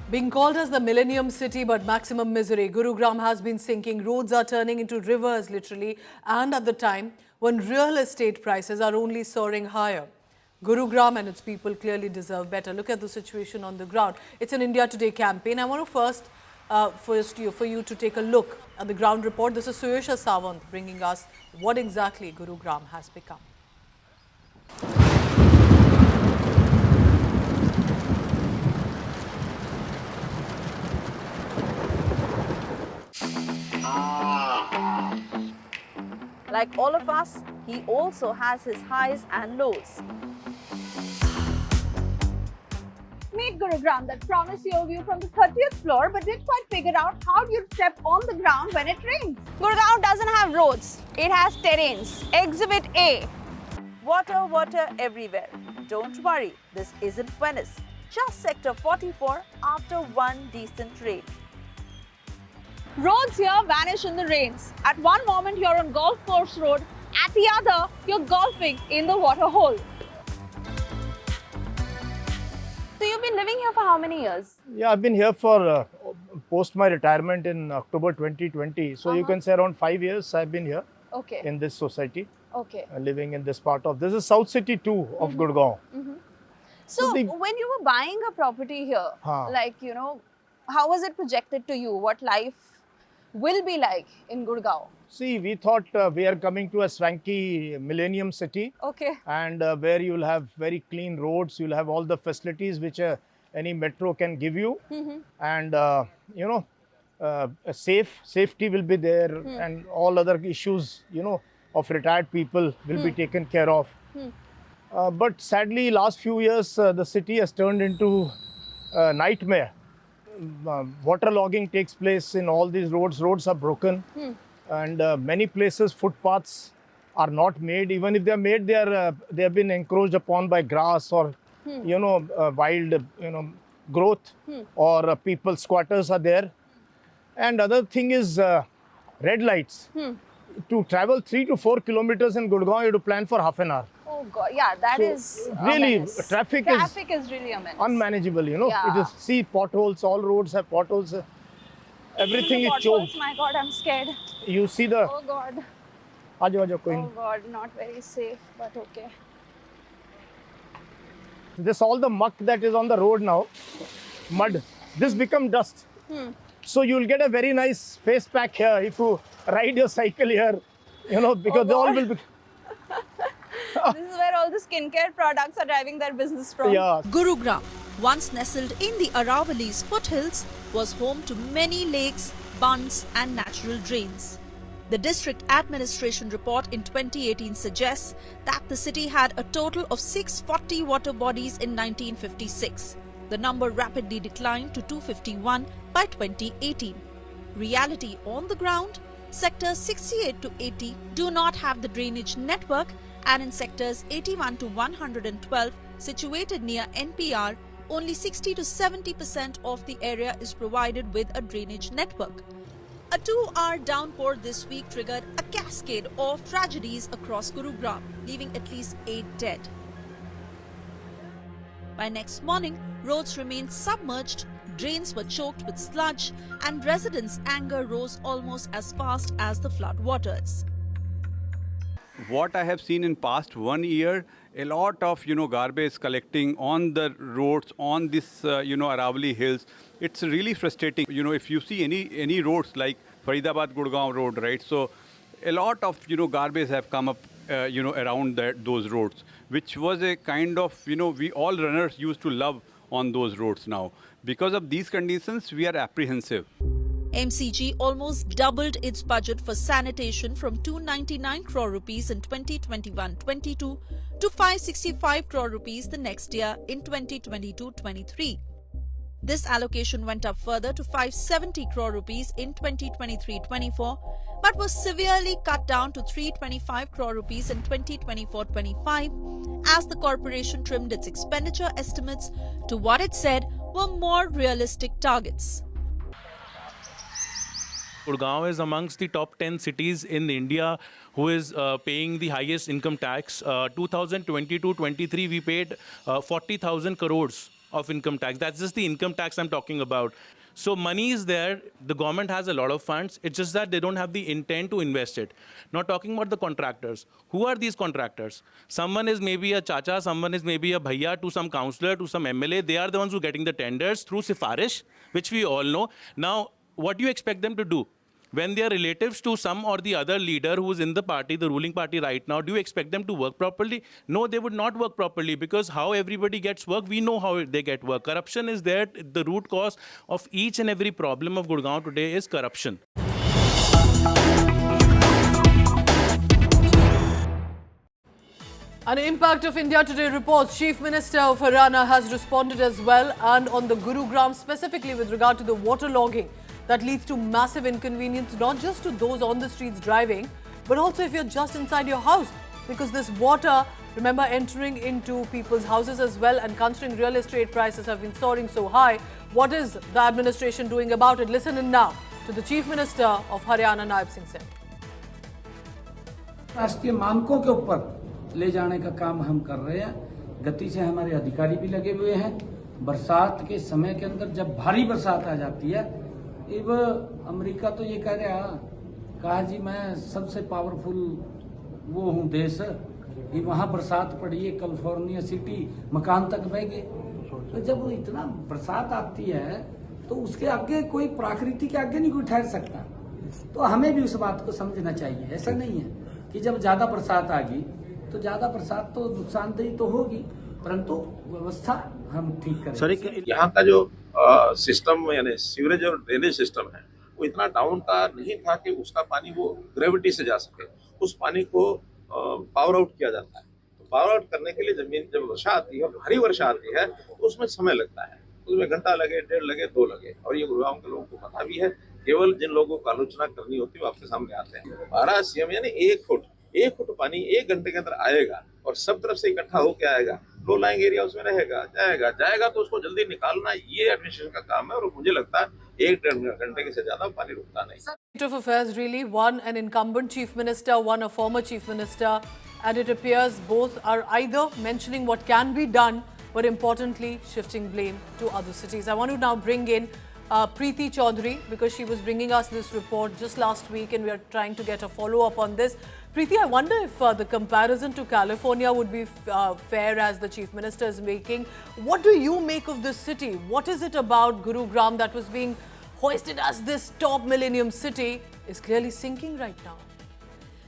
Being called as the Millennium City but maximum misery, Gurugram has been sinking. Roads are turning into rivers, literally, and at the time when real estate prices are only soaring higher. Gurugram and its people clearly deserve better. Look at the situation on the ground. It's an India Today campaign. I want to for you to take a look at the ground report. This is Suyesha Sawant bringing us what exactly Gurugram has become. Like all of us, he also has his highs and lows. Meet Gurugram that promised you a view from the 30th floor but didn't quite figure out how you'd step on the ground when it rains. Gurugram doesn't have roads, it has terrains. Exhibit A. Water, water everywhere. Don't worry, this isn't Venice. Just Sector 44 after one decent rain. Roads here vanish in the rains. At one moment you're on Golf Course Road, at the other you're golfing in the water hole. So you've been living here for how many years? Yeah, I've been here for post my retirement in October 2020. So you can say around 5 years I've been here Okay. in this society, Okay. living in this part of, this is South City 2 of Gurgaon. So the- when you were buying a property here, Huh. how was it projected to you? What life will be like in Gurgaon? See, we thought we are coming to a swanky millennium city Okay. and where you'll have very clean roads, you'll have all the facilities which any metro can give you. And, safety will be there and all other issues, of retired people will be taken care of. But sadly, last few years, the city has turned into a nightmare. Water logging takes place in all these roads. Roads are broken. And many places, footpaths are not made. Even if they are made, they have been encroached upon by grass or, wild, growth or people, squatters are there. And other thing is red lights. To travel 3 to 4 kilometers in Gurgaon, you have to plan for half an hour. Oh God, yeah, that So, is a really, menace. traffic is really a menace. unmanageable, Yeah. It is, see potholes, all roads have potholes. Everything is Potholes, choked. my God, I'm scared. You see the, Oh God, aajo, koi oh nahi. God, not very safe, but okay. This all the muck that is on the road now, mud, this become dust. So you'll get a very nice face pack here if you ride your cycle here, because they all will be, This is where all the skincare products are driving their business from. yeah. Gurugram, once nestled in the Aravali's foothills, was home to many lakes, bunds and natural drains. The district administration report in 2018 suggests that the city had a total of 640 water bodies in 1956. The number rapidly declined to 251 by 2018. Reality on the ground, sectors 68 to 80 do not have the drainage network, and in sectors 81 to 112 situated near NPR, only 60 to 70% of the area is provided with a drainage network. A 2-hour downpour this week triggered a cascade of tragedies across Gurugram, leaving at least 8 dead. By next morning, roads remained submerged, drains were choked with sludge, and residents' anger rose almost as fast as the flood waters. What I have seen in past 1 year, a lot of garbage collecting on the roads, on this Aravali hills. It's really frustrating. If you see any roads like Faridabad Gurgaon road, right? So a lot of garbage have come up around those roads, which was a kind of we all runners used to love on those roads now. Because of these conditions, we are apprehensive. MCG almost doubled its budget for sanitation from 299 crore rupees in 2021-22 to 565 crore rupees the next year in 2022-23. This allocation went up further to 570 crore rupees in 2023-24, but was severely cut down to 325 crore rupees in 2024-25 as the corporation trimmed its expenditure estimates to what it said were more realistic targets. Gurgaon is amongst the top 10 cities in India who is paying the highest income tax. 2022-23 we paid 40,000 crores of income tax. That's just the income tax I'm talking about. So money is there. The government has a lot of funds. It's just that they don't have the intent to invest it. Not talking about the contractors. Who are these contractors? Someone is maybe a chacha, someone is maybe a bhaiya to some councillor, to some MLA. They are the ones who are getting the tenders through sifarish, which we all know. Now, what do you expect them to do? When they are relatives to some or the other leader who is in the party, the ruling party right now, do you expect them to work properly? No, they would not work properly, because how everybody gets work, we know how they get work. Corruption is there. The root cause of each and every problem of Gurgaon today is corruption. An Impact of India Today reports Chief Minister of Haryana has responded as well, and on the Gurugram specifically with regard to the water logging that leads to massive inconvenience not just to those on the streets driving, but also if you're just inside your house, because this water, remember, entering into people's houses as well, and considering real estate prices have been soaring so high, what is the administration doing about it? Listen in now to the Chief Minister of Haryana, Naib Singh Seth. राष्ट्रीय मानकों के ऊपर ले जाने का काम हम कर रहे हैं। गति से हमारे अधिकारी भी लगे हुए हैं। बरसात के समय के अंदर जब भारी बरसात आ जाती है, अब अमेरिका तो ये कहा जी मैं सबसे पावरफुल वो हूँ देश, ये वहाँ बरसात पड़ी है, कैलिफोर्निया सिटी मकान तक बह गए। तो जब इतना बरसात आती है तो उसके आगे कोई प्रकृति के आगे नहीं कोई ठहर सकता। तो हमें भी उस बात को समझना चाहिए। ऐसा नहीं है कि जब ज्यादा बरसात आ गई तो ज्यादा बरसात तो नुकसानदेही तो होगी, परंतु व्यवस्था हम ठीक करेंगे। यहाँ का जो सिस्टम यानी सीवरेज और ड्रेनेज सिस्टम है वो इतना डाउन का नहीं था कि उसका पानी वो ग्रेविटी से जा सके। उस पानी को पावर आउट किया जाता है। तो पावर आउट करने के लिए जमीन जब वर्षा आती है, भारी वर्षा आती है, तो उसमें समय लगता है। उसमें घंटा लगे, 1.5 लगे, 2 लगे। और ये गुरुग्राम के लोगों को पता भी है। केवल जिन लोगों को आलोचना करनी होती है वो आपके सामने आते हैं। 12 सीएम यानी 1 फुट पानी 1 घंटे के अंदर आएगा और सब तरफ से इकट्ठा होकर आएगा। लो लाइंग एरिया उसमें रहेगा, जाएगा तो उसको जल्दी निकालना ये एडमिनिस्ट्रेशन का काम है। और मुझे लगता है 1-1.5 घंटे से ज्यादा पानी रुकता नहीं। State of affairs really, one an incumbent chief minister, one a former chief minister, and it appears both are either mentioning what can be done, but importantly shifting blame to other cities. I want to now bring in Preeti Chaudhary, because she was bringing us this report just last week and we are trying to get a follow-up on this. Preeti, I wonder if the comparison to California would be fair as the Chief Minister is making. What do you make of this city? What is it about Gurugram that was being hoisted as this top millennium city is clearly sinking right now?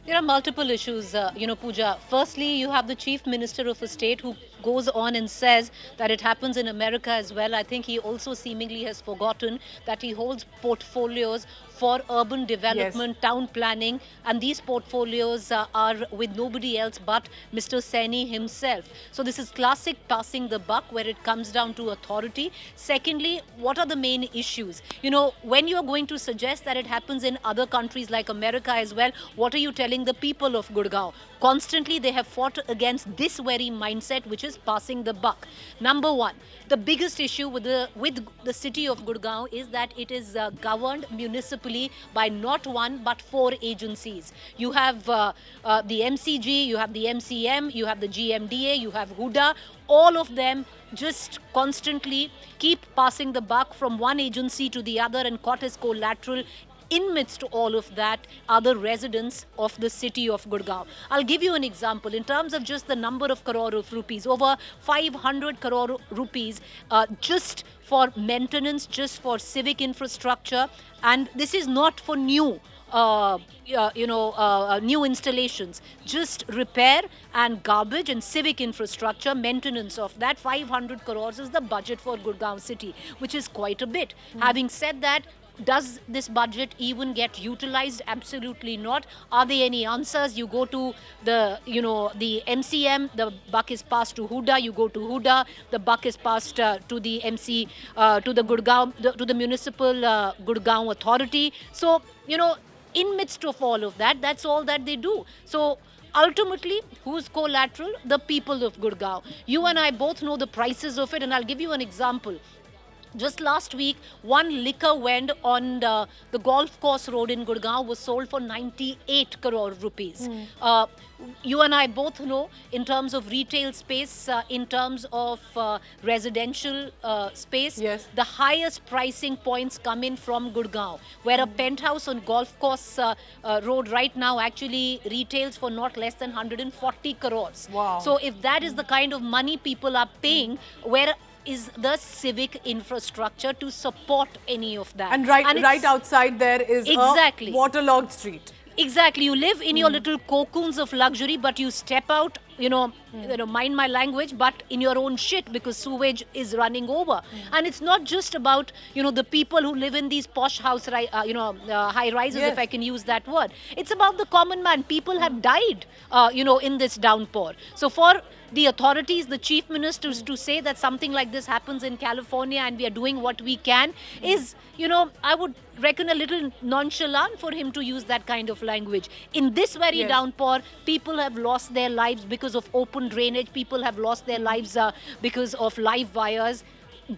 There are multiple issues, Pooja. Firstly, you have the Chief Minister of a state who goes on and says that it happens in America as well. I think he also seemingly has forgotten that he holds portfolios for urban development, yes, town planning, and these portfolios are with nobody else but Mr. Saini himself. So this is classic passing the buck where it comes down to authority. Secondly, what are the main issues? When you are going to suggest that it happens in other countries like America as well, what are you telling the people of Gurgaon? Constantly they have fought against this very mindset, which is passing the buck. Number one, the biggest issue with the city of Gurgaon is that it is governed municipally by not one but 4 agencies. You have the MCG, you have the MCM, you have the GMDA, you have Huda. All of them just constantly keep passing the buck from one agency to the other, and caught as collateral. In midst of all of that are the residents of the city of Gurgaon. I'll give you an example. In terms of just the number of crore of rupees, over 500 crore rupees just for maintenance, just for civic infrastructure. And this is not for new new installations, just repair and garbage and civic infrastructure, maintenance of that. 500 crores is the budget for Gurgaon city, which is quite a bit. Having said that, does this budget even get utilized? Absolutely not. Are there any answers? You go to the MCM, the buck is passed to Huda. You go to Huda, the buck is passed to the to the Gurgaon, to the municipal Gurgaon authority. So, in midst of all of that, that's all that they do. So ultimately, who's collateral? The people of Gurgaon. You and I both know the prices of it, and I'll give you an example. Just last week, one liquor vend on the golf course road in Gurgaon was sold for 98 crore rupees. You and I both know, in terms of retail space, in terms of residential space, Yes. the highest pricing points come in from Gurgaon, where a penthouse on golf course road right now actually retails for not less than 140 crores. Wow. So if that is the kind of money people are paying, where is the civic infrastructure to support any of that? And right it's- outside there is Exactly. a waterlogged street. Exactly. You live in your little cocoons of luxury, but you step out, mind my language, but in your own shit, because sewage is running over. And it's not just about, the people who live in these posh high rises, Yes. if I can use that word. It's about the common man. People have died, in this downpour. So for the authorities, the chief ministers to say that something like this happens in California and we are doing what we can is, I would reckon a little nonchalant for him to use that kind of language. In this very Yes. downpour, people have lost their lives because of open drainage. People have lost their lives because of live wires.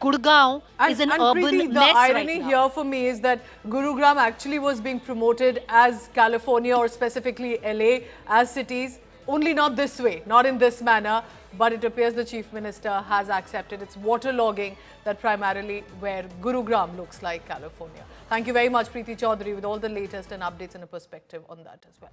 Gurgaon is an urban Preeti, the mess irony right now. here for me is that Gurugram actually was being promoted as California, or specifically LA, as cities. Only not this way, not in this manner, but it appears the Chief Minister has accepted it's waterlogging that primarily where Gurugram looks like California. Thank you very much, Preeti Chaudhary, with all the latest and updates and a perspective on that as well.